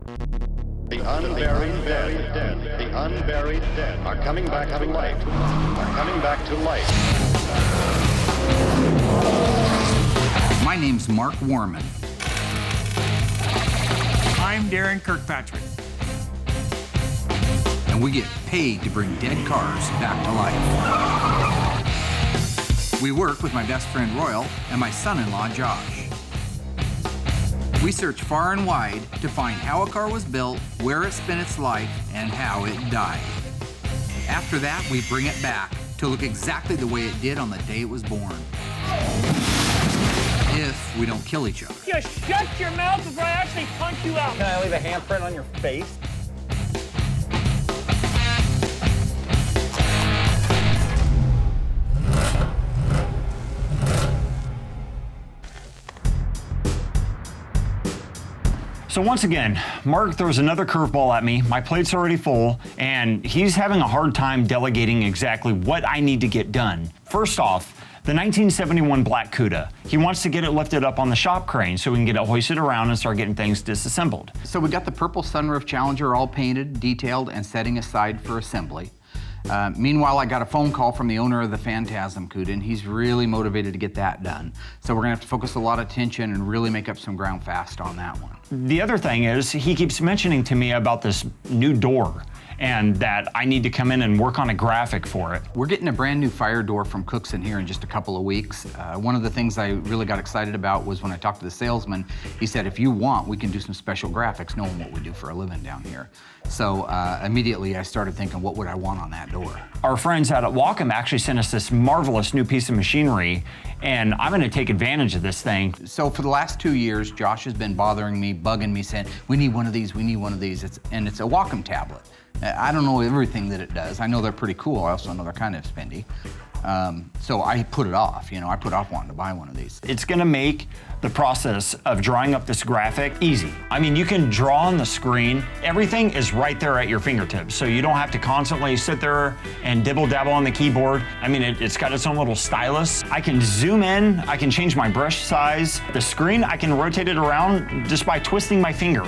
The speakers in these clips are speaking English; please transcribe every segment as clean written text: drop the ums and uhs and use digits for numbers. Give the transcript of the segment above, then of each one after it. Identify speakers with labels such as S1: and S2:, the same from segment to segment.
S1: The unburied dead, the unburied dead are coming back to life, are coming back to life.
S2: My name's Mark Warman.
S3: I'm Darren Kirkpatrick.
S2: And we get paid to bring dead cars back to life. We work with my best friend Royal and my son-in-law Josh. We search far and wide to find how a car was built, where it spent its life, and how it died. After that, we bring it back to look exactly the way it did on the day it was born. If we don't kill each other.
S3: Just shut your mouth before I actually punch you out.
S4: Can I leave a handprint on your face?
S5: So once again, Mark throws another curveball at me. My plate's already full, and he's having a hard time delegating exactly what I need to get done. First off, the 1971 black Cuda. He wants to get it lifted up on the shop crane so we can get it hoisted around and start getting things disassembled.
S2: So we got the purple sunroof Challenger all painted, detailed, and setting aside for assembly. Meanwhile, I got a phone call from the owner of the Phantasm Cuda, and he's really motivated to get that done. So we're gonna have to focus a lot of attention and really make up some ground fast on that one.
S5: The other thing is, he keeps mentioning to me about this new door and that I need to come in and work on a graphic for it.
S2: We're getting a brand new fire door from Cookson here in just a couple of weeks. One of the things I really got excited about was when I talked to the salesman, he said, if you want, we can do some special graphics, knowing what we do for a living down here. So immediately I started thinking, what would I want on that door?
S5: Our friends out at Wacom actually sent us this marvelous new piece of machinery, and I'm gonna take advantage of this thing.
S2: So for the last 2 years, Josh has been bothering me, bugging me, saying, we need one of these, we need one of these. It's a Wacom tablet. I don't know everything that it does. I know they're pretty cool. I also know they're kind of spendy. So I put it off, I put off wanting to buy one of these.
S5: It's gonna make the process of drawing up this graphic easy. I mean, you can draw on the screen. Everything is right there at your fingertips, so you don't have to constantly sit there and dibble-dabble on the keyboard. I mean, it's got its own little stylus. I can zoom in, I can change my brush size. The screen, I can rotate it around just by twisting my finger.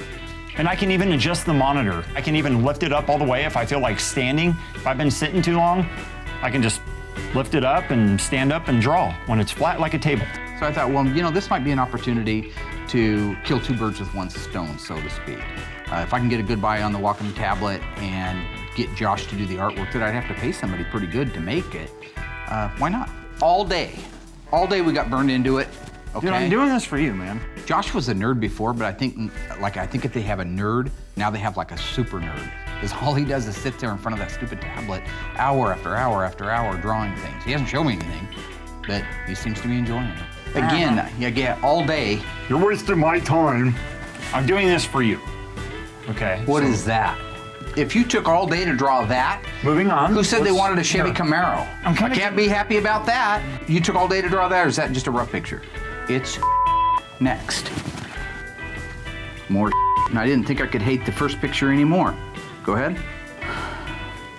S5: And I can even adjust the monitor. I can even lift it up all the way if I feel like standing. If I've been sitting too long, I can just lift it up and stand up and draw when it's flat like a table.
S2: So I thought, well, this might be an opportunity to kill two birds with one stone, so to speak. If I can get a good buy on the Wacom tablet and get Josh to do the artwork that I'd have to pay somebody pretty good to make it, why not? All day we got burned into it. Okay.
S5: Dude, I'm doing this for you, man.
S2: Josh was a nerd before, but I think if they have a nerd, now they have like a super nerd. Because all he does is sit there in front of that stupid tablet hour after hour after hour drawing things. He hasn't shown me anything, but he seems to be enjoying it. Again, all day.
S5: You're wasting my time. I'm doing this for you, okay?
S2: What is that? If you took all day to draw that,
S5: moving on.
S2: Who said they wanted a Chevy Camaro? I can't be happy about that. You took all day to draw that, or is that just a rough picture? It's next. More and I didn't think I could hate the first picture anymore. Go ahead.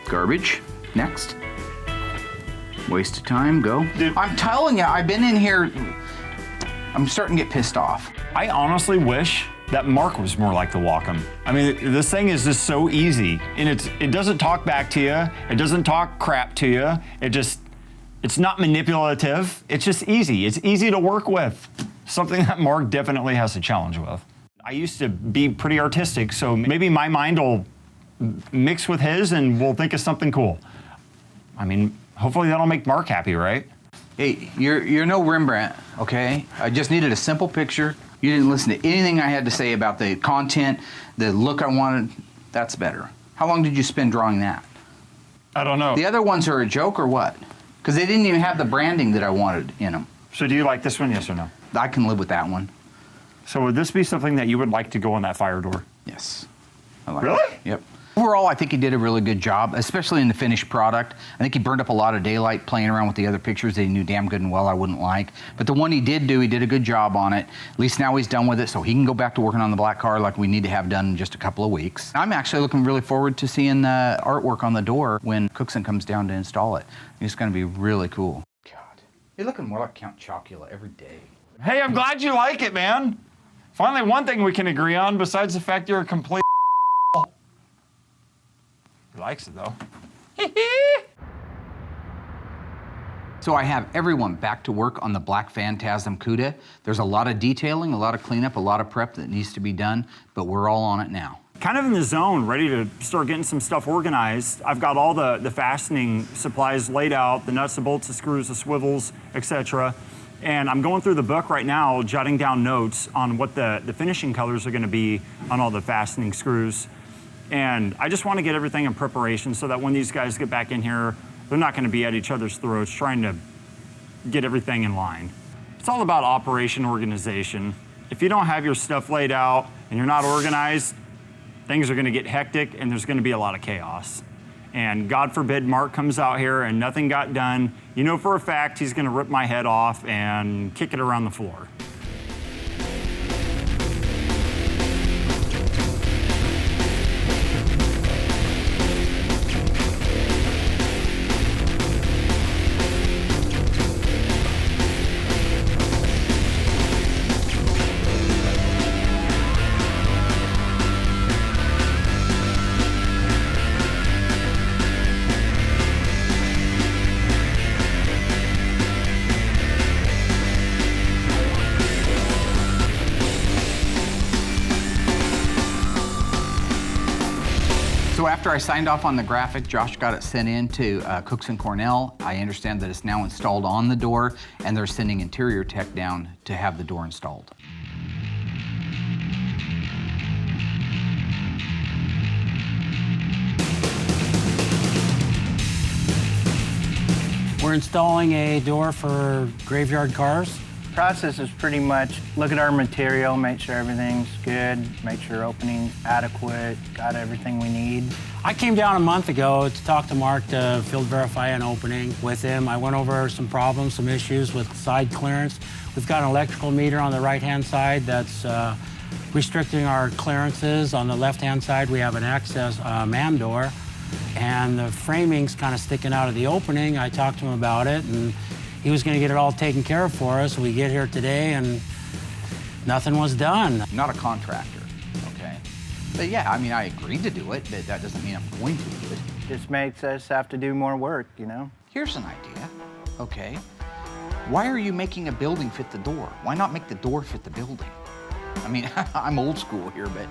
S2: Garbage. Next. Waste of time, go.
S5: Dude.
S2: I'm telling you, I've been in here, I'm starting to get pissed off.
S5: I honestly wish that Mark was more like the Wacom. I mean, this thing is just so easy, and it doesn't talk back to you, it doesn't talk crap to you, it's not manipulative, it's just easy. It's easy to work with. Something that Mark definitely has a challenge with. I used to be pretty artistic, so maybe my mind will mix with his and we'll think of something cool. I mean, hopefully that'll make Mark happy, right?
S2: Hey, you're no Rembrandt, okay? I just needed a simple picture. You didn't listen to anything I had to say about the content, the look I wanted. That's better. How long did you spend drawing that?
S5: I don't know.
S2: The other ones are a joke or what? Because they didn't even have the branding that I wanted in them.
S5: So do you like this one, yes or no?
S2: I can live with that one.
S5: So would this be something that you would like to go on that fire door?
S2: Yes. I like
S5: Really?
S2: it. Yep. Overall, I think he did a really good job, especially in the finished product. I think he burned up a lot of daylight playing around with the other pictures that he knew damn good and well I wouldn't like. But the one he did do, he did a good job on it. At least now he's done with it, so he can go back to working on the black car like we need to have done in just a couple of weeks. I'm actually looking really forward to seeing the artwork on the door when Cookson comes down to install it. It's going to be really cool. God, you're looking more like Count Chocula every day.
S5: Hey, I'm glad you like it, man. Finally, one thing we can agree on besides the fact you're a complete likes it though.
S2: So I have everyone back to work on the Black Phantasm Cuda. There's a lot of detailing, a lot of cleanup, a lot of prep that needs to be done, but we're all on it now.
S5: Kind of in the zone, ready to start getting some stuff organized. I've got all the fastening supplies laid out, the nuts, the bolts, the screws, the swivels, etc. And I'm going through the book right now, jotting down notes on what the finishing colors are gonna be on all the fastening screws. And I just wanna get everything in preparation so that when these guys get back in here, they're not gonna be at each other's throats trying to get everything in line. It's all about operation organization. If you don't have your stuff laid out and you're not organized, things are gonna get hectic and there's gonna be a lot of chaos. And God forbid Mark comes out here and nothing got done. You know for a fact he's gonna rip my head off and kick it around the floor.
S2: So after I signed off on the graphic, Josh got it sent in to Cooks & Cornell. I understand that it's now installed on the door, and they're sending interior tech down to have the door installed.
S6: We're installing a door for graveyard cars.
S7: Process is pretty much look at our material, make sure everything's good, make sure opening's adequate, got everything we need.
S6: I came down a month ago to talk to Mark to field verify an opening with him. I went over some problems, some issues with side clearance. We've got an electrical meter on the right-hand side that's restricting our clearances. On the left-hand side, we have an access man door, and the framing's kind of sticking out of the opening. I talked to him about it, and he was going to get it all taken care of for us. We get here today, and nothing was done.
S2: Not a contractor, okay? But yeah, I mean, I agreed to do it, but that doesn't mean I'm going to do it.
S7: Just makes us have to do more work, you know?
S2: Here's an idea, okay? Why are you making a building fit the door? Why not make the door fit the building? I mean, I'm old school here, but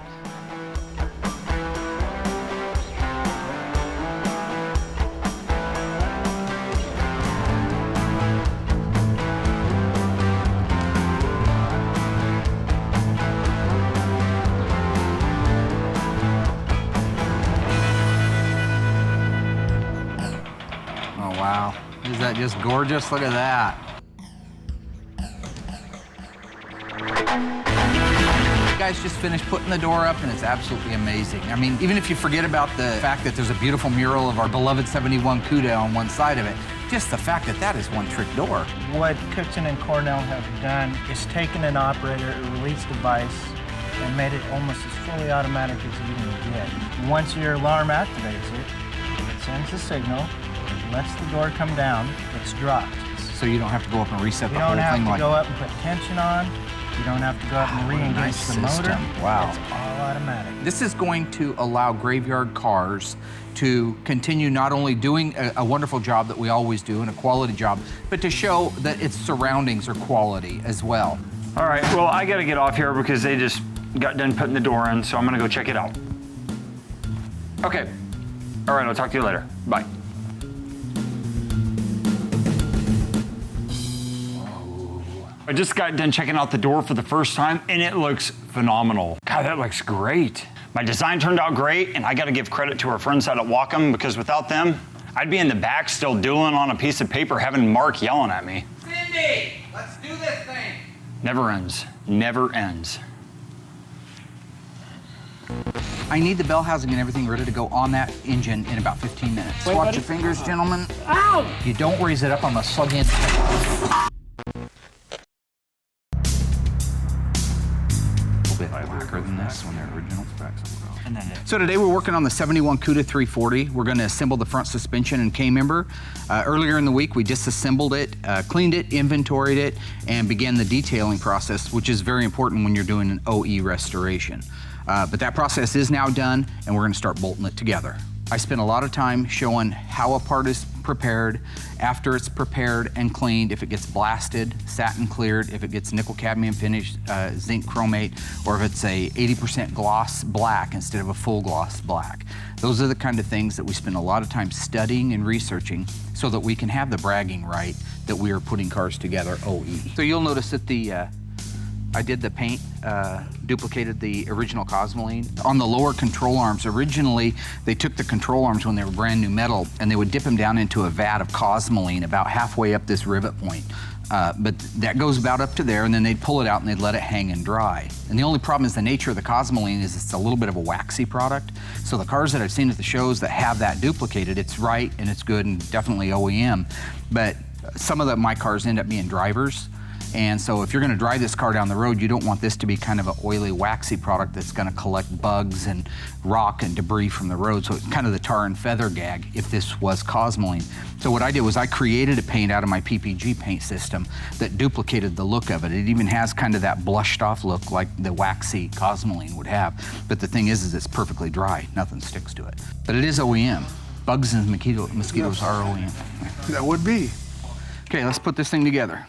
S2: wow. Is that just gorgeous? Look at that. You guys just finished putting the door up, and it's absolutely amazing. I mean, even if you forget about the fact that there's a beautiful mural of our beloved 71 Cuda on one side of it, just the fact that that is one trick door.
S7: What Cooks & Cornell have done is taken an operator, a release device, and made it almost as fully automatic as you can get. Once your alarm activates it sends a signal, lets the door come down, it's dropped.
S2: So you don't have to go up and reset
S7: You
S2: the whole
S7: don't have
S2: thing
S7: to
S2: like
S7: go up and put tension on. You don't have to go up and
S2: what a
S7: re-engage
S2: nice
S7: the motor.
S2: system. Wow.
S7: It's all automatic.
S2: This is going to allow Graveyard Cars to continue not only doing a wonderful job that we always do and a quality job, but to show that its surroundings are quality as well.
S5: All right, well, I gotta get off here because they just got done putting the door in, so I'm gonna go check it out. Okay. All right, I'll talk to you later. Bye. I just got done checking out the door for the first time, and it looks phenomenal. God, that looks great. My design turned out great, and I gotta give credit to our friends out at Wacom, because without them, I'd be in the back still doodling on a piece of paper having Mark yelling at me.
S2: Cindy, let's do this thing.
S5: Never ends, never ends.
S2: I need the bell housing and everything ready to go on that engine in about 15 minutes.
S6: Wait,
S2: Watch
S6: buddy.
S2: your fingers, gentlemen.
S6: Ow!
S2: If you don't raise it up, I'm gonna slug in. A little bit blacker than this when they're original specs.
S5: And then
S2: So today we're working on the 71 Cuda 340. We're going to assemble the front suspension and K-member. Earlier in the week, we disassembled it, cleaned it, inventoried it, and began the detailing process, which is very important when you're doing an OE restoration. But that process is now done, and we're going to start bolting it together. I spent a lot of time showing how a part is prepared, after it's prepared and cleaned, if it gets blasted, satin cleared, if it gets nickel cadmium finished, zinc chromate, or if it's a 80% gloss black instead of a full gloss black. Those are the kind of things that we spend a lot of time studying and researching so that we can have the bragging right that we are putting cars together OE. So you'll notice that I did the paint, duplicated the original Cosmoline. On the lower control arms, originally they took the control arms when they were brand new metal and they would dip them down into a vat of Cosmoline about halfway up this rivet point. But that goes about up to there, and then they'd pull it out and they'd let it hang and dry. And the only problem is the nature of the Cosmoline is it's a little bit of a waxy product. So the cars that I've seen at the shows that have that duplicated, it's right and it's good and definitely OEM. But some of my cars end up being drivers. And so if you're gonna drive this car down the road, you don't want this to be kind of an oily, waxy product that's gonna collect bugs and rock and debris from the road. So it's kind of the tar and feather gag if this was Cosmoline. So what I did was I created a paint out of my PPG paint system that duplicated the look of it. It even has kind of that blushed off look like the waxy Cosmoline would have. But the thing is it's perfectly dry. Nothing sticks to it. But it is OEM. Bugs and mosquitoes are OEM.
S8: That would be.
S2: Okay, let's put this thing together.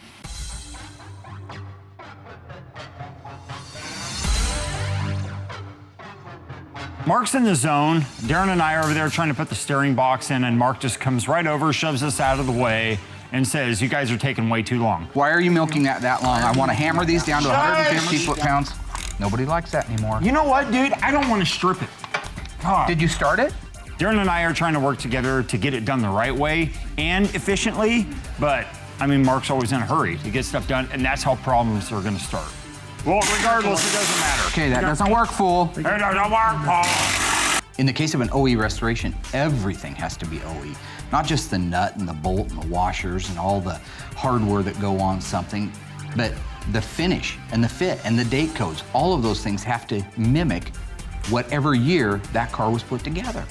S5: Mark's in the zone. Darren and I are over there trying to put the steering box in, and Mark just comes right over, shoves us out of the way, and says, you guys are taking way too long.
S2: Why are you milking that long? I want to hammer these down to 150 foot-pounds. Nobody likes that anymore.
S5: You know what, dude? I don't want to strip it. God.
S2: Did you start it?
S5: Darren and I are trying to work together to get it done the right way and efficiently, but I mean, Mark's always in a hurry to get stuff done, and that's how problems are going to start. Well, regardless, it doesn't matter.
S2: Okay, that doesn't work, fool.
S5: It doesn't work, Paul.
S2: In the case of an OE restoration, everything has to be OE. Not just the nut and the bolt and the washers and all the hardware that go on something, but the finish and the fit and the date codes. All of those things have to mimic whatever year that car was put together.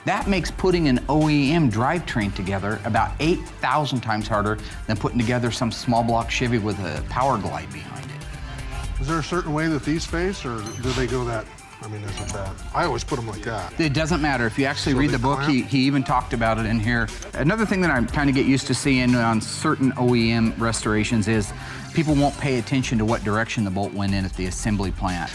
S2: That makes putting an OEM drivetrain together about 8,000 times harder than putting together some small block Chevy with a power glide behind it.
S8: Is there a certain way that these face, or do they go that? I mean, is it that? I always put them like that.
S2: It doesn't matter. If you actually read the book, he even talked about it in here. Another thing that I kind of get used to seeing on certain OEM restorations is people won't pay attention to what direction the bolt went in at the assembly plant.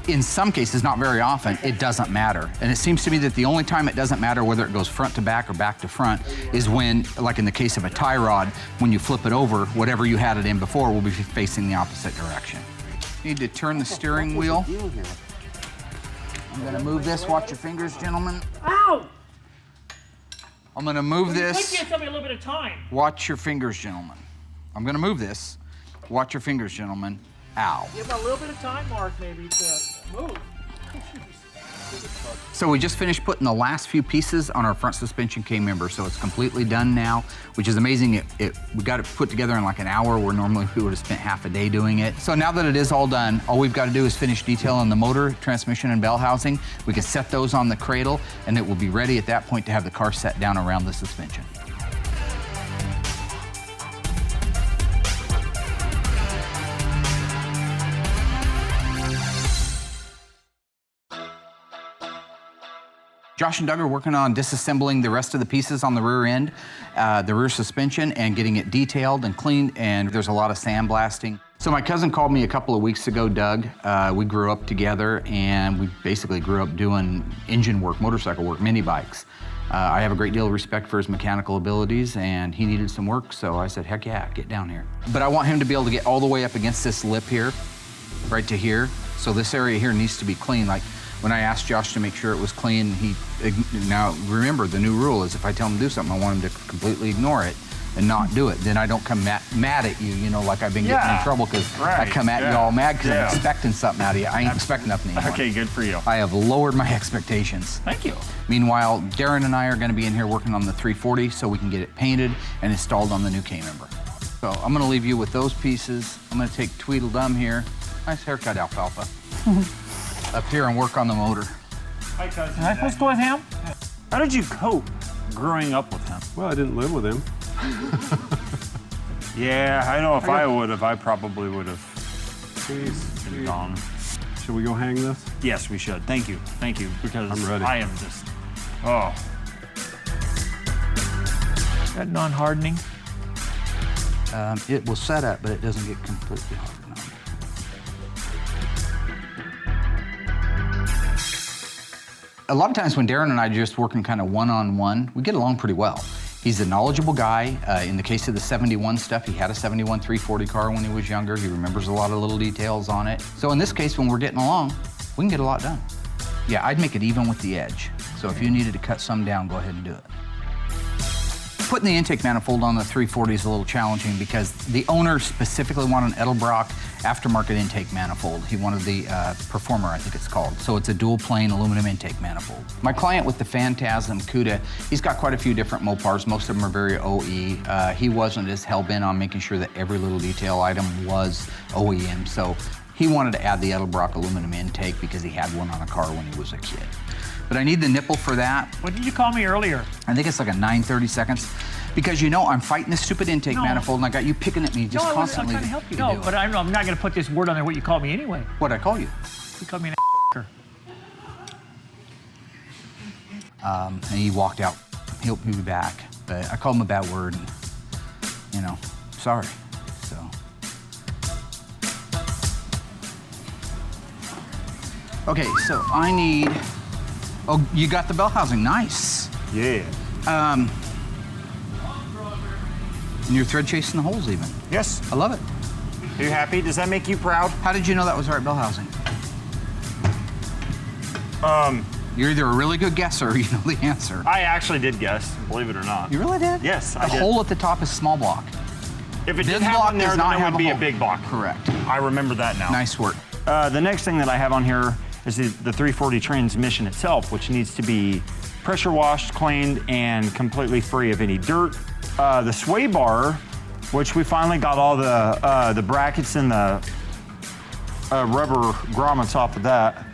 S2: In some cases, not very often, it doesn't matter. And it seems to me that the only time it doesn't matter whether it goes front to back or back to front is when, like in the case of a tie rod, when you flip it over, whatever you had it in before will be facing the opposite direction. You need to turn the steering wheel. I'm gonna move this. Watch your fingers, gentlemen.
S3: Ow!
S2: I'm gonna move
S3: You
S2: this.
S3: give somebody a little bit of time.
S2: Watch your fingers, gentlemen. I'm gonna move this. Watch your fingers, gentlemen. Ow.
S3: Give them a little bit of time, Mark, maybe, to move.
S2: So we just finished putting the last few pieces on our front suspension K-member, so it's completely done now, which is amazing. We got it put together in like an hour, where normally we would have spent half a day doing it. So now that it is all done, all we've got to do is finish detailing the motor, transmission, and bell housing. We can set those on the cradle, and it will be ready at that point to have the car set down around the suspension. Josh and Doug are working on disassembling the rest of the pieces on the rear end, the rear suspension, and getting it detailed and cleaned, and there's a lot of sandblasting. So my cousin called me a couple of weeks ago, Doug. We grew up together, and we basically grew up doing engine work, motorcycle work, mini bikes. I have a great deal of respect for his mechanical abilities, and he needed some work, so I said, heck yeah, get down here. But I want him to be able to get all the way up against this lip here, right to here. So this area here needs to be clean. Like, when I asked Josh to make sure it was clean, now remember, the new rule is if I tell him to do something, I want him to completely ignore it and not do it. Then I don't come mad at you, like I've been getting in trouble because I come at you all mad because I'm expecting something out of you. I ain't expecting nothing anymore.
S5: Okay, good for you.
S2: I have lowered my expectations.
S5: Thank you.
S2: Meanwhile, Darren and I are gonna be in here working on the 340 so we can get it painted and installed on the new K-member. So I'm gonna leave you with those pieces. I'm gonna take Tweedledum here. Nice haircut, Alfalfa. Up here and work on the motor.
S5: Hi, cousin.
S3: Am I supposed to with him?
S5: How did you cope growing up with him?
S8: Well, I didn't live with him.
S5: Yeah, I know if I would have, I probably would have been gone.
S8: Should we go hang this?
S5: Yes, we should. Thank you, because
S8: I'm ready.
S5: I am just Oh.
S3: That non-hardening.
S2: It will set up, but it doesn't get completely hardened on. A lot of times when Darren and I are just working kind of one-on-one, we get along pretty well. He's a knowledgeable guy. In the case of the 71 stuff, he had a 71 340 car when he was younger. He remembers a lot of little details on it. So in this case, when we're getting along, we can get a lot done. Yeah, I'd make it even with the edge. So if you needed to cut some down, go ahead and do it. Putting the intake manifold on the 340 is a little challenging because the owner specifically wanted an Edelbrock aftermarket intake manifold. He wanted the Performer, I think it's called. So it's a dual plane aluminum intake manifold. My client with the Phantasm Cuda, he's got quite a few different Mopars. Most of them are very OE. He wasn't as hell-bent on making sure that every little detail item was OEM. So he wanted to add the Edelbrock aluminum intake because he had one on a car when he was a kid. But I need the nipple for that.
S3: What did you call me earlier?
S2: I think it's like a 9:30 seconds. Because you know I'm fighting this stupid intake manifold and I got you picking at me just constantly.
S3: I'm trying to help you. No, but I'm not going to put this word on there what you called me anyway.
S2: What'd I call you?
S3: You called me an
S2: and he walked out. He'll be back. But I called him a bad word and, you know, sorry. So. Okay, so I need, oh, you got the bell housing, nice.
S5: Yeah.
S2: And you're thread chasing the holes even.
S5: Yes.
S2: I love it.
S5: Are you happy? Does that make you proud?
S2: How did you know that was the right bell housing? You're either a really good guesser or you know the answer.
S5: I actually did guess, believe it or not.
S2: You really did?
S5: Yes, I
S2: the
S5: did.
S2: hole at the top is small block.
S5: If it
S2: Big
S5: did have
S2: block
S5: one there,
S2: does
S5: then
S2: not
S5: it
S2: have
S5: would
S2: a
S5: be a
S2: hole.
S5: big block.
S2: Correct.
S5: I remember that now.
S2: Nice work.
S5: The next thing that I have on here is the 340 transmission itself, which needs to be pressure washed, cleaned, and completely free of any dirt. The sway bar, which we finally got all the brackets and the rubber grommets off of that.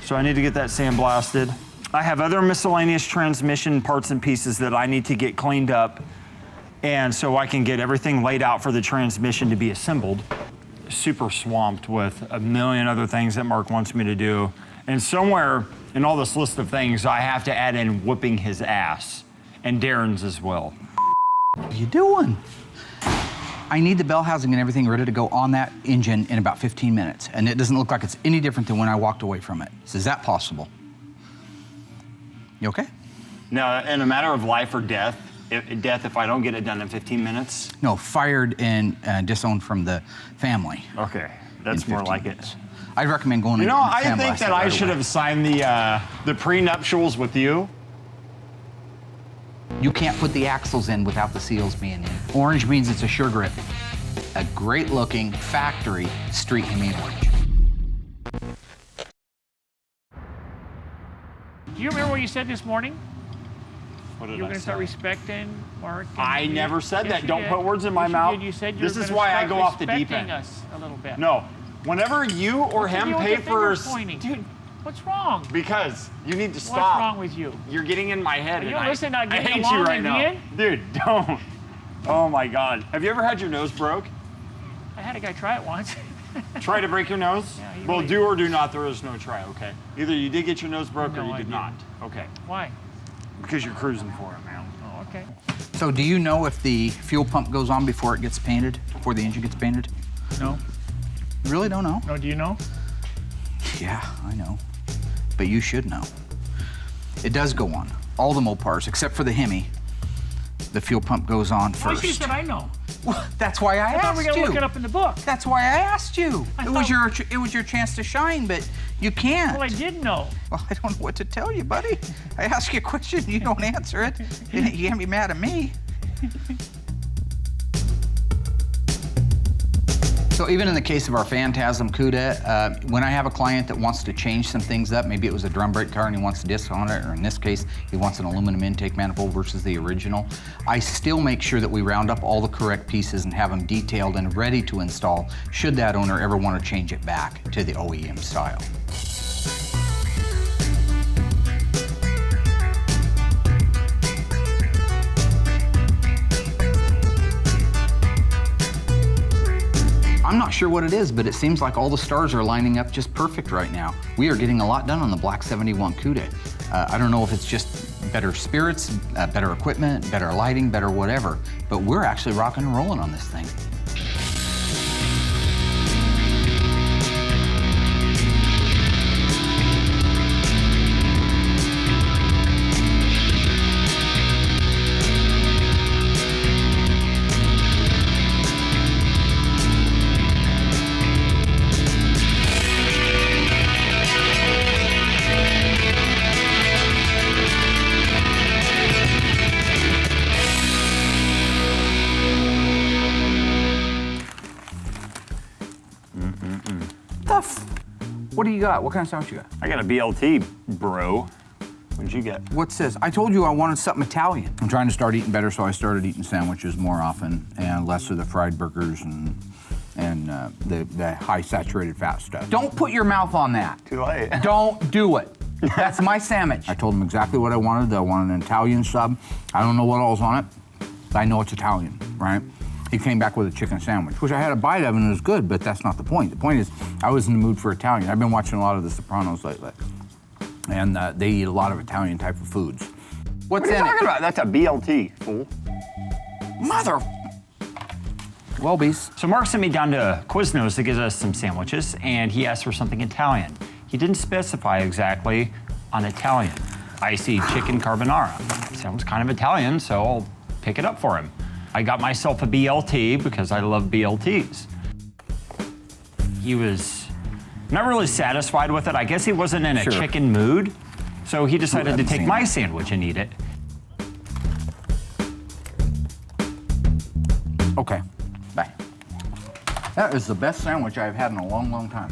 S5: So I need to get that sandblasted. I have other miscellaneous transmission parts and pieces that I need to get cleaned up, and so I can get everything laid out for the transmission to be assembled. Super swamped with a million other things that Mark wants me to do. And somewhere in all this list of things, I have to add in whooping his ass, and Darren's as well.
S2: What are you doing? I need the bell housing and everything ready to go on that engine in about 15 minutes, and it doesn't look like it's any different than when I walked away from it. So is that possible? You okay?
S5: Now, in a matter of life or death, if I don't get it done in 15 minutes?
S2: No, fired and disowned from the family.
S5: Okay, that's
S2: in
S5: more
S2: 15
S5: like
S2: minutes.
S5: it.
S2: I'd recommend going.
S5: You know,
S2: and
S5: I think
S2: sandblast
S5: that
S2: it
S5: I
S2: right
S5: should
S2: away.
S5: have signed the prenuptials with you.
S2: You can't put the axles in without the seals being in. Orange means it's a sure grip. A great looking factory street Hemi orange.
S3: Do you remember what you said this morning?
S5: What did
S3: You were
S5: I
S3: going to
S5: say?
S3: start respecting Mark. and
S5: I
S3: you-
S5: never said
S3: Yes,
S5: that.
S3: you
S5: Don't
S3: did.
S5: put words in my
S3: Yes, you
S5: mouth.
S3: did. You said you
S5: This
S3: were
S5: is
S3: gonna
S5: why I
S3: start
S5: go off the deep
S3: respecting
S5: end.
S3: us a little bit.
S5: No, whenever you or
S3: What's
S5: him
S3: the deal with
S5: pay
S3: your finger
S5: for,
S3: pointing?
S5: dude,
S3: What's wrong?
S5: because you need to stop.
S3: What's wrong with you?
S5: You're getting in my head.
S3: You
S5: and
S3: don't listen, not
S5: I
S3: getting
S5: hate
S3: along
S5: you right
S3: with
S5: now,
S3: Ian?
S5: dude. Don't. Oh my God. Have you ever had your nose broke?
S3: I had a guy try it once.
S5: Try to break your nose?
S3: Yeah, he
S5: Well,
S3: really-
S5: do or do not. There is no try. Okay. Either you did get your nose broke or
S3: No,
S5: you
S3: I
S5: did not. Okay.
S3: Why?
S5: Because you're cruising for it, man.
S3: Oh, okay.
S2: So do you know if the fuel pump goes on before it gets painted, before the engine gets painted?
S3: No.
S2: You really don't know?
S3: No, do you know?
S2: Yeah, I know. But you should know. It does go on. All the Mopars, except for the Hemi, the fuel pump goes on
S3: Why
S2: first.
S3: you said I know?
S2: Well, that's why I
S3: I thought
S2: asked
S3: we were going
S2: you.
S3: to look it up in the book.
S2: That's why I asked you.
S3: I
S2: It was
S3: thought-
S2: your chance to shine, but you can't.
S3: Well, I did know.
S2: Well, I don't know what to tell you, buddy. I ask you a question, you don't answer it. You can't be mad at me. So even in the case of our Phantasm Cuda, when I have a client that wants to change some things up, maybe it was a drum brake car and he wants a disc on it, or in this case, he wants an aluminum intake manifold versus the original, I still make sure that we round up all the correct pieces and have them detailed and ready to install should that owner ever want to change it back to the OEM style. I'm not not sure what it is, but it seems like all the stars are lining up just perfect right now. We are getting a lot done on the Black 71 Cuda. I don't know if it's just better spirits, better equipment, better lighting, better whatever, but we're actually rocking and rolling on this thing. What do you got? What kind of sandwich you got?
S5: I got a BLT, bro. What'd you get?
S2: What's this? I told you I wanted something Italian. I'm trying to start eating better, so I started eating sandwiches more often and less of the fried burgers and the high saturated fat stuff. Don't put your mouth on that.
S5: Too late.
S2: Don't do it. That's my sandwich. I told him exactly what I wanted. I wanted an Italian sub. I don't know what all's on it, but I know it's Italian, right? He came back with a chicken sandwich, which I had a bite of and it was good, but that's not the point. The point is, I was in the mood for Italian. I've been watching a lot of The Sopranos lately, and they eat a lot of Italian type of foods. What's
S5: What are you
S2: in
S5: talking
S2: it?
S5: about? That's a BLT, fool.
S2: Mother. Welbies.
S5: So Mark sent me down to Quiznos to get us some sandwiches, and he asked for something Italian. He didn't specify exactly on Italian. I see chicken carbonara. Sounds kind of Italian, so I'll pick it up for him. I got myself a BLT because I love BLTs. He was not really satisfied with it. I guess he wasn't in a
S2: Sure.
S5: chicken mood, so he decided to
S2: haven't
S5: take
S2: seen
S5: my
S2: that.
S5: sandwich and eat it.
S2: Okay, bye. That is the best sandwich I've had in a long, long time.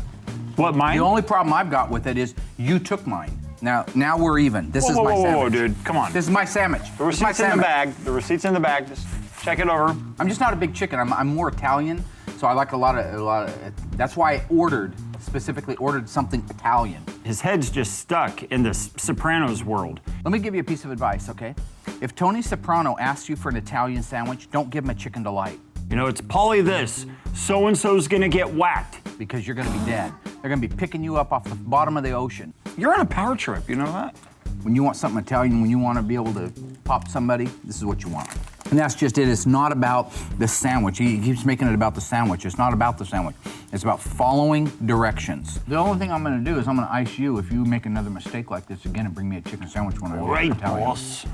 S5: What, mine?
S2: The only problem I've got with it is you took mine. Now we're even. This is
S5: Whoa,
S2: my
S5: whoa,
S2: sandwich.
S5: whoa, dude, come on.
S2: This is my sandwich.
S5: The
S2: This is my
S5: receipt's in the
S2: sandwich.
S5: bag. The receipt's in the bag. Just check it over.
S2: I'm just not a big chicken. I'm more Italian, so I like a lot of. That's why I specifically ordered something Italian.
S5: His head's just stuck in this Sopranos world.
S2: Let me give you a piece of advice, okay? If Tony Soprano asks you for an Italian sandwich, don't give him a chicken delight
S5: You know, it's Polly this, so-and-so's gonna get whacked.
S2: because you're gonna be dead. They're gonna be picking you up off the bottom of the ocean.
S5: You're on a power trip, you know that?
S2: When you want something Italian, when you want to be able to pop somebody, this is what you want. And that's just it. It's not about the sandwich. He keeps making it about the sandwich. It's not about the sandwich. It's about following directions. The only thing I'm going to do is I'm going to ice you if you make another mistake like this again and bring me a chicken sandwich when I order
S5: Right,
S2: Italian.
S5: boss.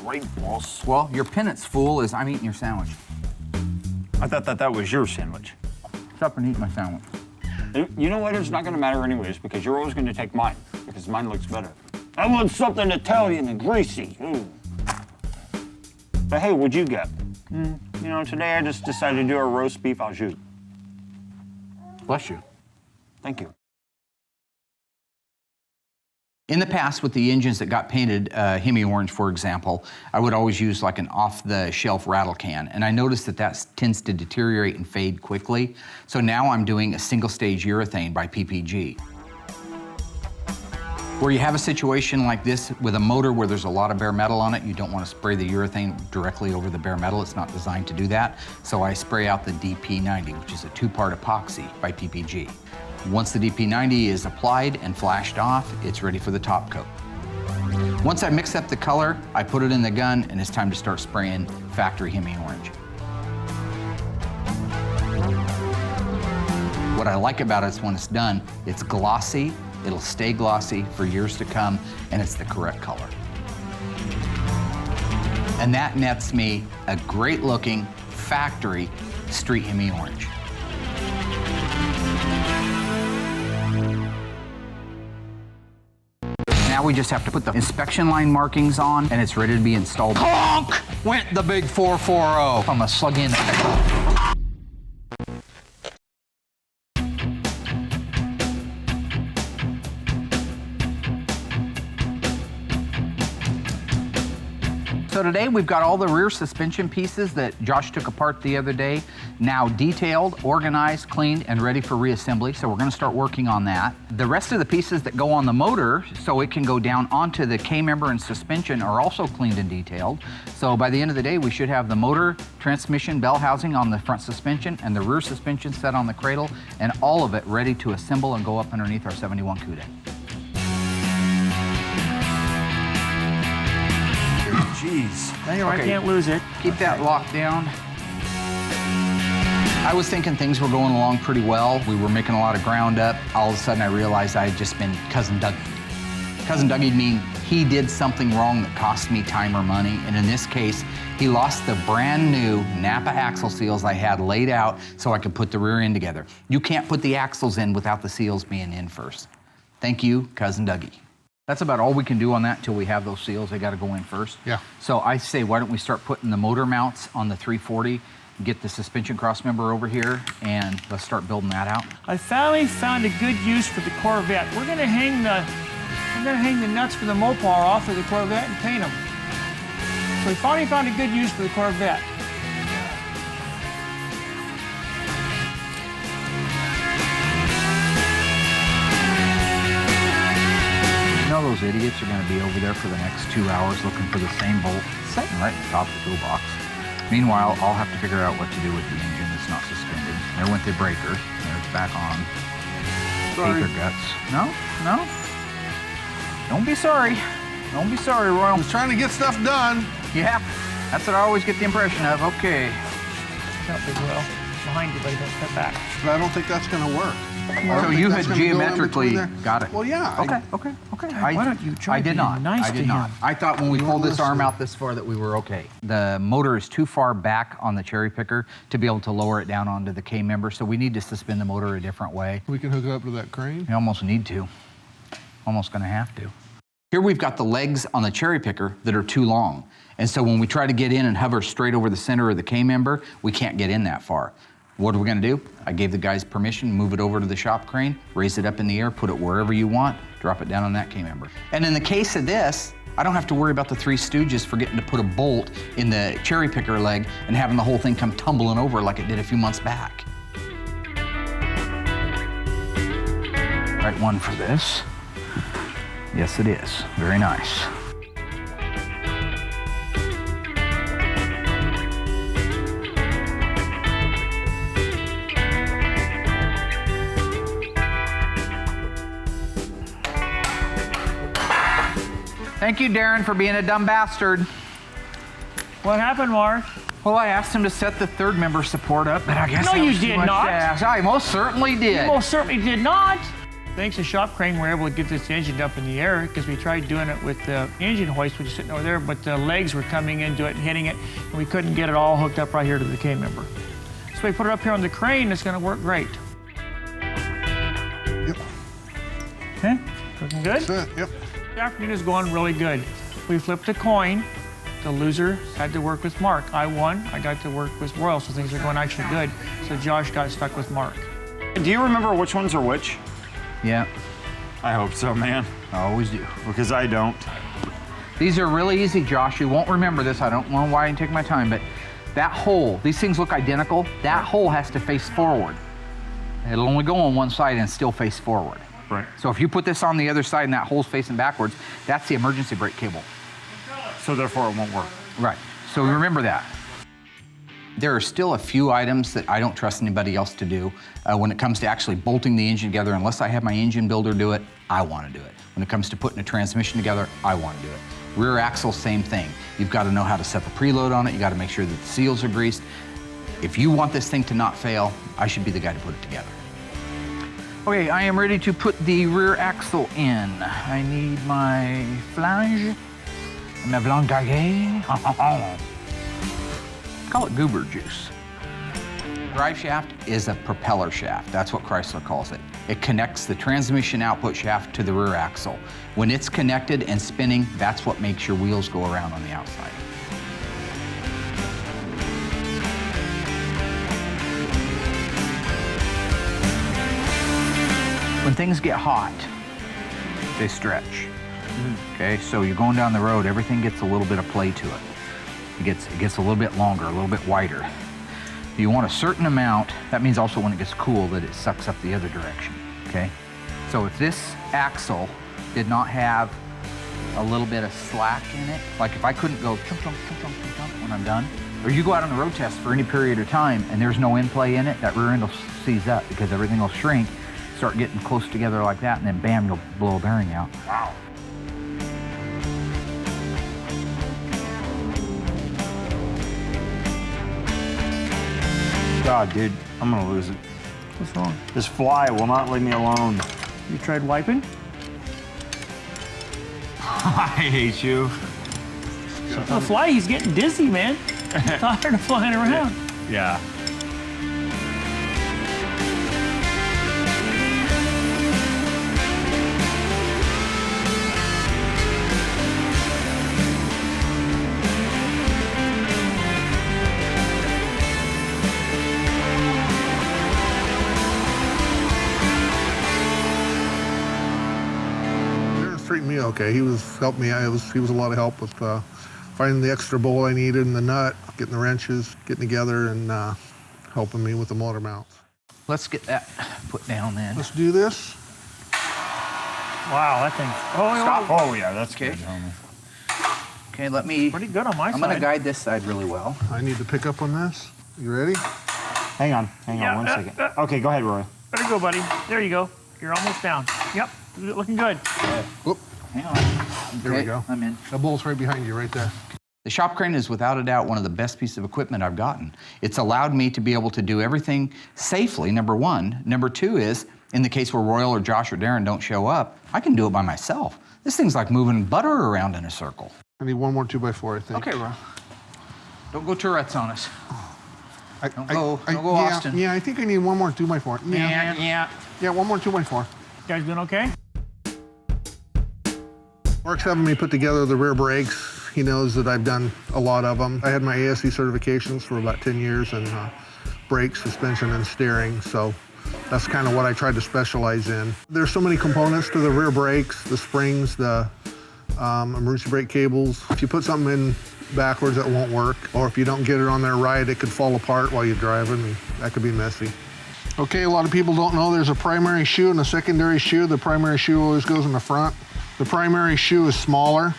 S5: Right, boss.
S2: Well, your penance, fool, is I'm eating your sandwich.
S5: I thought that was your sandwich.
S2: Stop and eat my sandwich.
S5: You know what? It's not gonna matter anyways because you're always gonna take mine because mine looks better. I want something Italian and greasy. Ooh. But hey, what'd you get? You know, today I just decided to do a roast beef au jus.
S2: Bless you.
S5: Thank you.
S2: In the past, with the engines that got painted Hemi orange, for example, I would always use like an off-the-shelf rattle can, and I noticed that tends to deteriorate and fade quickly. So now I'm doing a single-stage urethane by PPG. Where you have a situation like this with a motor where there's a lot of bare metal on it, you don't want to spray the urethane directly over the bare metal. It's not designed to do that. So I spray out the DP90, which is a two-part epoxy by PPG. Once the DP90 is applied and flashed off, it's ready for the top coat. Once I mix up the color, I put it in the gun, and it's time to start spraying factory Hemi orange. What I like about it is when it's done, it's glossy, it'll stay glossy for years to come, and it's the correct color. And that nets me a great looking factory street Hemi orange. Now we just have to put the inspection line markings on, and it's ready to be installed. Honk! Went the big 440. I'm gonna slug in. So today we've got all the rear suspension pieces that Josh took apart the other day, now detailed, organized, cleaned, and ready for reassembly. So we're gonna start working on that. The rest of the pieces that go on the motor so it can go down onto the K-member and suspension are also cleaned and detailed. So by the end of the day, we should have the motor, transmission, bell housing on the front suspension and the rear suspension set on the cradle, and all of it ready to assemble and go up underneath our 71 Cuda.
S5: Jeez.
S3: Anyway, I can't lose it.
S2: Keep that locked down. I was thinking things were going along pretty well. We were making a lot of ground up. All of a sudden I realized I had just been Cousin Dougie. Cousin Dougie mean he did something wrong that cost me time or money. And in this case, he lost the brand new Napa axle seals I had laid out so I could put the rear end together. You can't put the axles in without the seals being in first. Thank you, Cousin Dougie. That's about all we can do on that until we have those seals. They got to go in first.
S8: Yeah.
S2: So I say, why don't we start putting the motor mounts on the 340, get the suspension cross member over here, and let's start building that out.
S3: I finally found a good use for the Corvette. We're gonna hang the nuts for the Mopar off of the Corvette and paint them. So we finally found a good use for the Corvette.
S2: You know those idiots are gonna be over there for the next 2 hours looking for the same bolt sitting right in the top of the toolbox. Meanwhile, I'll have to figure out what to do with the engine that's not suspended. There went the breaker. There's back on.
S8: Sorry.
S2: Hate their guts. No, no. Don't be sorry. Don't be sorry, Royal.
S8: I was trying to get stuff done.
S2: Yeah, that's what I always get the impression of. Okay.
S3: Not big well. Behind you, buddy, don't step back.
S8: But I don't think that's going to work. I don't
S2: So
S8: think
S2: you
S8: that's
S2: had
S8: gonna go in
S2: geometrically
S8: between there.
S2: got it.
S8: Well, yeah.
S2: Okay.
S3: why don't you try
S2: I did
S3: being
S2: not.
S3: nice
S2: I
S3: to
S2: did not.
S3: him?
S2: I thought when we
S8: You
S2: pulled
S8: weren't
S2: this arm
S8: listening.
S2: out this far that we were okay. The motor is too far back on the cherry picker to be able to lower it down onto the K-member, so we need to suspend the motor a different way.
S8: We can hook it up to that crane.
S2: We almost need to. Almost gonna have to. Here we've got the legs on the cherry picker that are too long. And so when we try to get in and hover straight over the center of the K-member, we can't get in that far. What are we gonna do? I gave the guys permission, move it over to the shop crane, raise it up in the air, put it wherever you want, drop it down on that K-member. And in the case of this, I don't have to worry about the Three Stooges forgetting to put a bolt in the cherry picker leg and having the whole thing come tumbling over like it did a few months back. Right one for this. Yes, it is. Very nice. Thank you, Darren, for being a dumb bastard.
S3: What happened, Mark?
S2: Well, I asked him to set the third member support up, but I guess
S3: No,
S2: that
S3: you
S2: was too
S3: did
S2: much
S3: not.
S2: to ask. I most certainly did.
S3: You most certainly did not. Thanks to Shop Crane, we're able to get this engine up in the air because we tried doing it with the engine hoist, which is sitting over there, but the legs were coming into it and hitting it, and we couldn't get it all hooked up right here to the K-member. So we put it up here on the crane, it's gonna work great.
S8: Yep.
S3: Okay, looking good?
S8: That's it. Yep.
S3: The afternoon is going really good. We flipped a coin. The loser had to work with Mark. I won. I got to work with Royal, so things are going actually good. So Josh got stuck with Mark.
S5: Do you remember which ones are which?
S2: Yeah,
S5: I hope so, man,
S2: I always do.
S5: because I don't.
S2: These are really easy, Josh. You won't remember this. I don't know why I take my time, but that hole, these things look identical. That hole has to face forward. It'll only go on one side and still face forward.
S5: Right.
S2: So if you put this on the other side and that hole's facing backwards, that's the emergency brake cable.
S5: So therefore it won't work.
S2: Right. So remember that. There are still a few items that I don't trust anybody else to do. When it comes to actually bolting the engine together, unless I have my engine builder do it, I want to do it. When it comes to putting a transmission together, I want to do it. Rear axle, same thing. You've got to know how to set the preload on it. You got to make sure that the seals are greased. If you want this thing to not fail, I should be the guy to put it together. Okay, I am ready to put the rear axle in. I need my flange, my blanc d'arguet. Call it goober juice. Drive shaft is a propeller shaft. That's what Chrysler calls it. It connects the transmission output shaft to the rear axle. When it's connected and spinning, that's what makes your wheels go around on the outside. When things get hot, they stretch. Okay, so you're going down the road, everything gets a little bit of play to it. it gets a little bit longer, a little bit wider. You want a certain amount. That means also when it gets cool that it sucks up the other direction, okay? So if this axle did not have a little bit of slack in it, like if I couldn't go chunk, chunk, chunk, chunk, chunk, chunk when I'm done, or you go out on the road test for any period of time and there's no end play in it, that rear end will seize up because everything will shrink, start getting close together like that, and then bam, you'll blow a bearing out.
S5: Wow. God, dude, I'm gonna lose it.
S3: What's wrong?
S5: This fly will not leave me alone.
S3: You tried wiping?
S5: I hate you.
S3: The fly, he's getting dizzy, man. He's tired of flying around.
S5: Yeah.
S8: Treating me okay. He helped me. He was a lot of help with finding the extra bolt I needed and the nut, getting the wrenches, getting together, and helping me with the motor mounts.
S2: Let's get that put down then.
S8: Let's do this.
S3: Wow, that thing. Oh,
S5: Stop. Oh, yeah, that's
S2: Okay.
S5: good, homie.
S2: Okay, let me,
S3: pretty good on my side.
S2: I'm gonna guide this side really well.
S8: I need to pick up on this. You ready?
S5: Hang on
S3: Yeah,
S5: one second. Okay, go ahead, Roy.
S3: There you go, buddy. There you go. You're almost down. Yep, looking good.
S8: Whoop.
S2: Hang on.
S8: There we
S2: Okay,
S8: go.
S2: I'm in.
S8: The bolt's right behind you, right there.
S2: The shop crane is without a doubt one of the best pieces of equipment I've gotten. It's allowed me to be able to do everything safely, number one. Number two is, in the case where Royal or Josh or Darren don't show up, I can do it by myself. This thing's like moving butter around in a circle.
S8: I need one more 2x4, I think.
S2: Okay, Ron. Don't go Tourette's on us. Don't go
S8: yeah,
S2: Austin.
S8: Yeah, I think I need one more 2x4.
S2: Yeah.
S8: Yeah, one more 2x4.
S3: You guys doing okay?
S8: Mark's having me put together the rear brakes. He knows that I've done a lot of them. I had my ASE certifications for about 10 years in brakes, suspension, and steering, so that's kind of what I tried to specialize in. There's so many components to the rear brakes, the springs, the emergency brake cables. If you put something in backwards, it won't work, or if you don't get it on there right, it could fall apart while you're driving, and that could be messy. Okay, a lot of people don't know there's a primary shoe and a secondary shoe. The primary shoe always goes in the front. The primary shoe is smaller.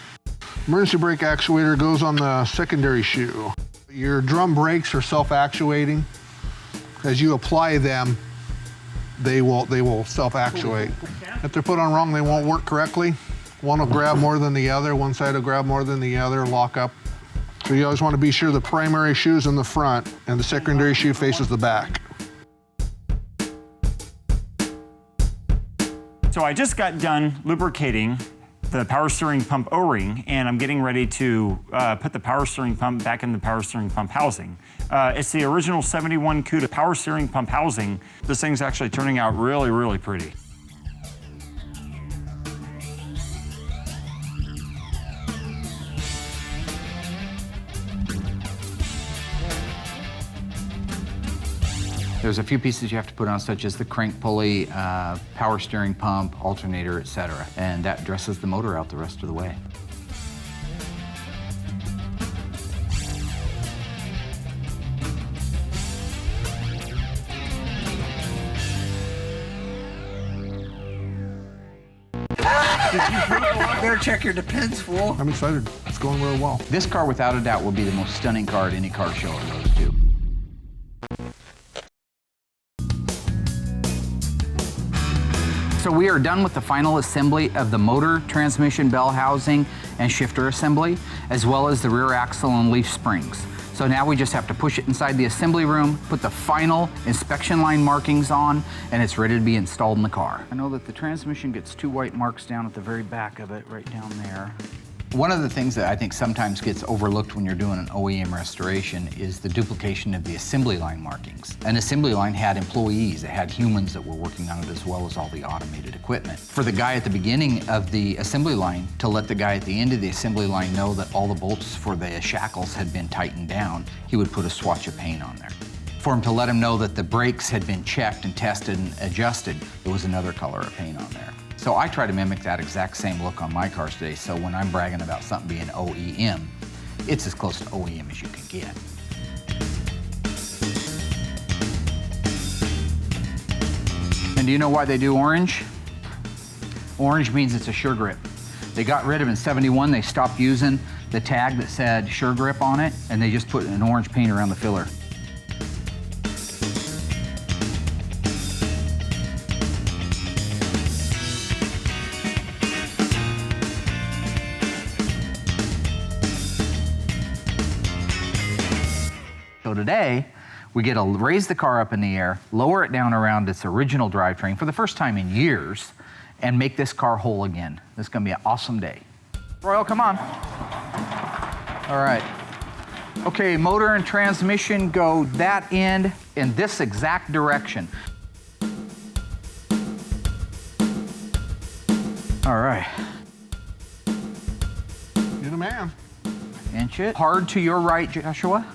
S8: Emergency brake actuator goes on the secondary shoe. Your drum brakes are self-actuating. As you apply them, they will self-actuate. If they're put on wrong, they won't work correctly. One will grab more than the other, one side will grab more than the other, lock up. So you always want to be sure the primary shoe is in the front and the secondary shoe faces the back.
S5: So I just got done lubricating the power steering pump O-ring, and I'm getting ready to put the power steering pump back in the power steering pump housing. It's the original 71 Cuda power steering pump housing. This thing's actually turning out really, really pretty.
S2: There's a few pieces you have to put on, such as the crank pulley, power steering pump, alternator, etc. And that dresses the motor out the rest of the way. Better check your depends, fool.
S8: I'm excited. It's going real well.
S2: This car, without a doubt, will be the most stunning car at any car show it goes to. So we are done with the final assembly of the motor, transmission, bell housing, and shifter assembly, as well as the rear axle and leaf springs. So now we just have to push it inside the assembly room, put the final inspection line markings on, and it's ready to be installed in the car. I know that the transmission gets two white marks down at the very back of it, right down there. One of the things that I think sometimes gets overlooked when you're doing an OEM restoration is the duplication of the assembly line markings. An assembly line had employees, it had humans that were working on it, as well as all the automated equipment. For the guy at the beginning of the assembly line to let the guy at the end of the assembly line know that all the bolts for the shackles had been tightened down, he would put a swatch of paint on there. For him to let him know that the brakes had been checked and tested and adjusted, there was another color of paint on there. So I try to mimic that exact same look on my cars today, so when I'm bragging about something being OEM, It's as close to OEM as you can get. And do you know why they do orange? Orange means it's a sure grip. They got rid of in '71, they stopped using the tag that said sure grip on it, and they just put an orange paint around the filler. So today, we get to raise the car up in the air, lower it down around its original drivetrain for the first time in years, and make this car whole again. This is gonna be an awesome day. Royal, come on. All right. Okay, motor and transmission go that end in this exact direction. All right.
S8: You're the man.
S2: Inch it. Hard to your right, Joshua.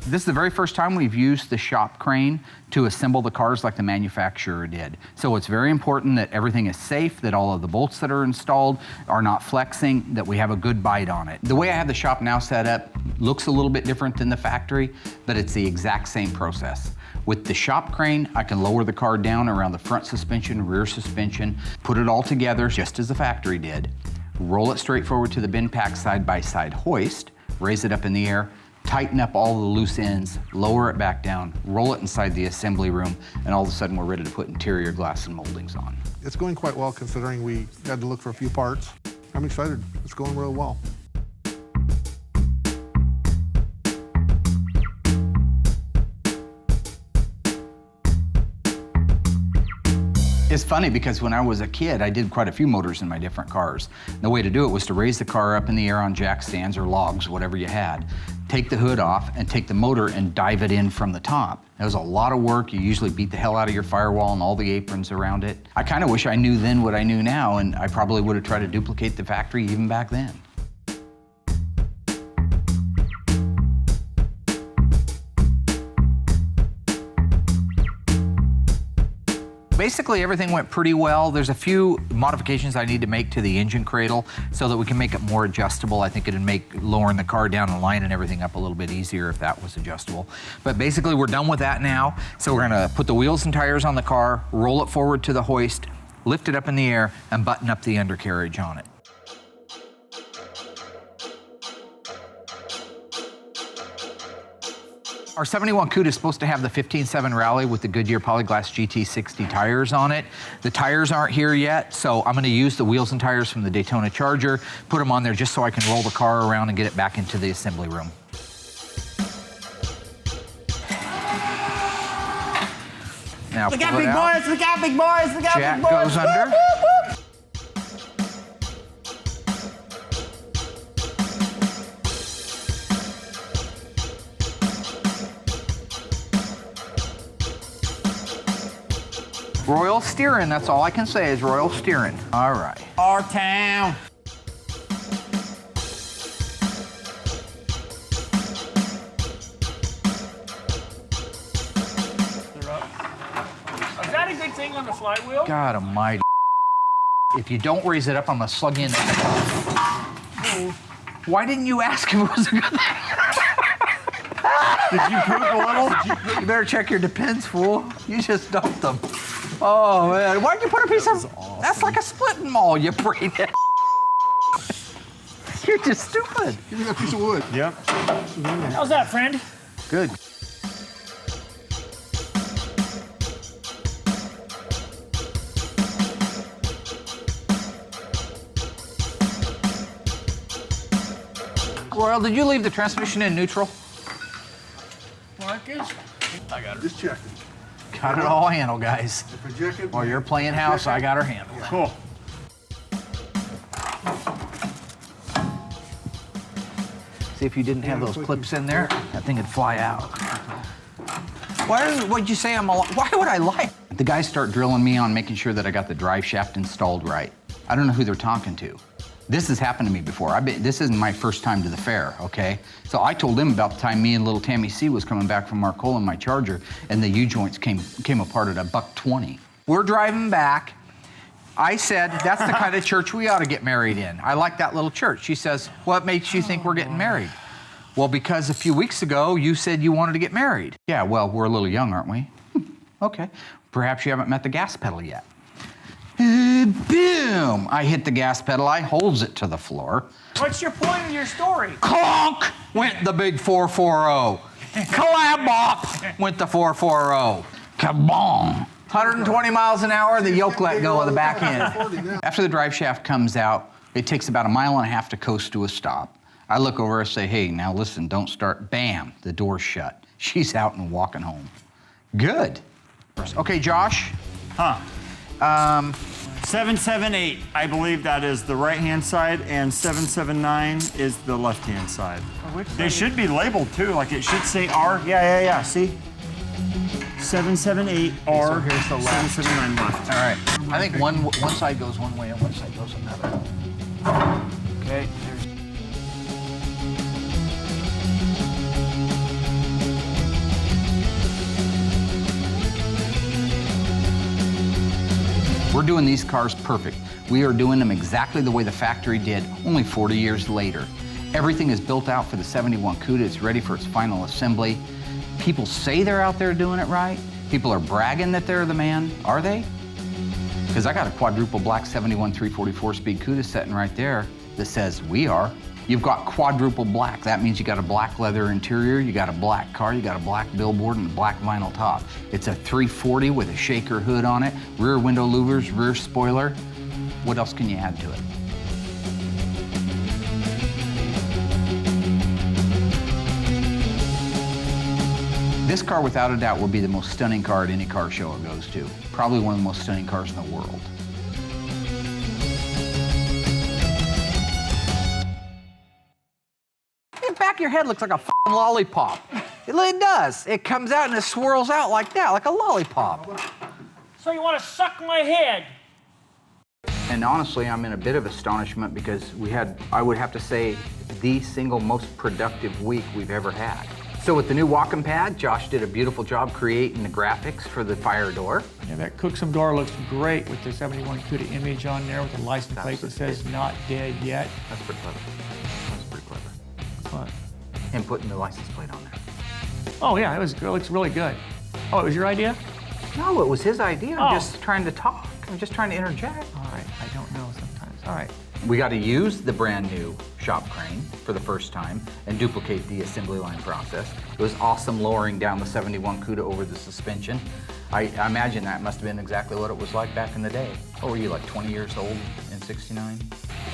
S2: This is the very first time we've used the shop crane to assemble the cars like the manufacturer did. So it's very important that everything is safe, that all of the bolts that are installed are not flexing, that we have a good bite on it. The way I have the shop now set up looks a little bit different than the factory, but it's the exact same process. With the shop crane, I can lower the car down around the front suspension, rear suspension, put it all together just as the factory did, roll it straight forward to the bin pack side-by-side hoist, raise it up in the air, tighten up all the loose ends, lower it back down, roll it inside the assembly room, and all of a sudden we're ready to put interior glass and moldings on.
S8: It's going quite well considering we had to look for a few parts. I'm excited. It's going real well.
S2: It's funny because when I was a kid, I did quite a few motors in my different cars. The way to do it was to raise the car up in the air on jack stands or logs, whatever you had, take the hood off and take the motor and dive it in from the top. It was a lot of work. You usually beat the hell out of your firewall and all the aprons around it. I kind of wish I knew then what I knew now, and I probably would have tried to duplicate the factory even back then. Basically, everything went pretty well. There's a few modifications I need to make to the engine cradle so that we can make it more adjustable. I think it'd make lowering the car down and lining everything up a little bit easier if that was adjustable. But basically, we're done with that now. So we're gonna put the wheels and tires on the car, roll it forward to the hoist, lift it up in the air, and button up the undercarriage on it. Our 71 Cuda is supposed to have the 15.7 Rally with the Goodyear Polyglass GT60 tires on it. The tires aren't here yet, so I'm gonna use the wheels and tires from the Daytona Charger, put them on there just so I can roll the car around and get it back into the assembly room. Now
S6: Look out, big boys! Look out, big boys! Look out,
S2: Jack
S6: big boys!
S2: goes under.
S6: Woo, woo, woo.
S2: Royal steering, that's all I can say is royal steering. All right.
S6: Our town.
S3: Is that a good thing on the flywheel?
S2: God almighty. If you don't raise it up, I'm gonna slug you in. Why didn't you ask if it was a good thing?
S8: Did you poop a little?
S2: You better check your depends, fool. You just dumped them. Oh, man. Why'd you put a piece of... Awesome. That's like a splitting maul, you brainhead. You're just stupid.
S8: Give me that piece of wood.
S5: Yep.
S3: How's that, friend?
S2: Good. Royal, did you leave the transmission in neutral?
S3: Marcus?
S8: I got it. Just checking.
S2: Got it all handled, guys.
S8: Projected.
S2: While you're playing house, I got her handled.
S5: Cool.
S2: See if you didn't have those clips in there, that thing would fly out. What'd you say why would I lie? The guys start drilling me on making sure that I got the drive shaft installed right. I don't know who they're talking to. This has happened to me before. This isn't my first time to the fair, okay? So I told them about the time me and little Tammy C was coming back from Marcola in my Charger, and the U-joints came apart at $1.20. We're driving back. I said, that's the kind of church we ought to get married in. I like that little church. She says, what makes you think we're getting married? Well, because a few weeks ago, you said you wanted to get married. Yeah, well, we're a little young, aren't we? Okay. Perhaps you haven't met the gas pedal yet. Boom! I hit the gas pedal. I holds it to the floor.
S3: What's your point of your story?
S2: Clonk! Went the big 440. Collab-bop! Went the 440. Kabong! 120 miles an hour, the yoke let go of the back end. After the drive shaft comes out, it takes about 1.5 miles to coast to a stop. I look over and say, hey, now listen, don't start. Bam, the door's shut. She's out and walking home. Good. Okay, Josh.
S5: 778, I believe that is the right-hand side, and 779 is the left-hand side. They should be labeled too, like it should say R. Yeah, see? 778 R,
S3: so here's the left.
S5: 779 left.
S2: All right. I think one side goes one way and one side goes another. Okay, there's... We're doing these cars perfect. We are doing them exactly the way the factory did, only 40 years later. Everything is built out for the 71 Cuda. It's ready for its final assembly. People say they're out there doing it right. People are bragging that they're the man. Are they? Because I got a quadruple black 71 344 speed Cuda sitting right there that says we are. You've got quadruple black. That means you got a black leather interior, you got a black car, you got a black billboard, and a black vinyl top. It's a 340 with a shaker hood on it, rear window louvers, rear spoiler. What else can you add to it? This car, without a doubt, will be the most stunning car at any car show it goes to. Probably one of the most stunning cars in the world. The back of your head looks like a f***ing lollipop. It does. It comes out and it swirls out like that, like a lollipop.
S3: So you want to suck my head?
S2: And honestly, I'm in a bit of astonishment because I would have to say, the single most productive week we've ever had. So with the new walk-in pad, Josh did a beautiful job creating the graphics for the fire door.
S3: Yeah, that Cooksum door looks great with the 71 Cuda image on there with the license plate that says not dead yet.
S2: That's pretty clever. That's pretty clever.
S3: What?
S2: And putting the license plate on there.
S3: Oh yeah, it looks really good. Oh, it was your idea?
S2: No, it was his idea. I'm
S3: Oh.
S2: just trying to talk. I'm just trying to interject.
S3: All right, I don't know sometimes. All right.
S2: We got to use the brand new shop crane for the first time and duplicate the assembly line process. It was awesome lowering down the 71 Cuda over the suspension. I imagine that must have been exactly what it was like back in the day. What were you, like 20 years old in 69?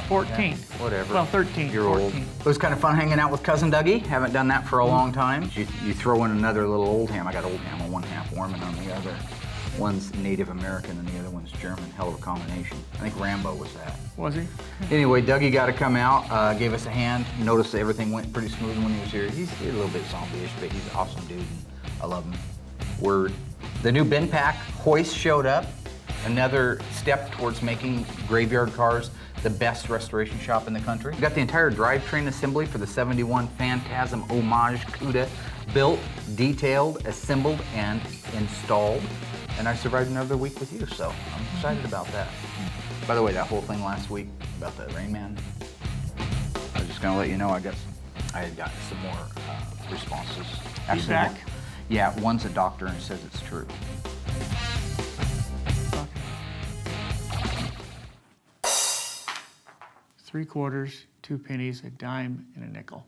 S3: 14.
S2: Yeah, whatever.
S3: Well, 13.
S2: You're
S3: 14.
S2: old. It was kind of fun hanging out with Cousin Dougie. Haven't done that for a long time. You throw in another little old ham. I got old ham on one half, Orman on the other. One's Native American and the other one's German. Hell of a combination. I think Rambo was that.
S3: Was he?
S2: Anyway, Dougie got to come out, gave us a hand. Noticed that everything went pretty smooth when he was here. He's a little bit zombie-ish, but he's an awesome dude, and I love him. Word. The new bin pack hoist showed up. Another step towards making Graveyard Cars the best restoration shop in the country. We got the entire drivetrain assembly for the 71 Phantasm Homage Cuda built, detailed, assembled, and installed. And I survived another week with you, so I'm excited about that. By the way, that whole thing last week about the Rain Man, I was just gonna let you know I had gotten some more responses. Actually,
S3: Feedback?
S2: Yeah, one's a doctor and says it's true.
S3: $3 quarters, 2 pennies, a dime, and a nickel.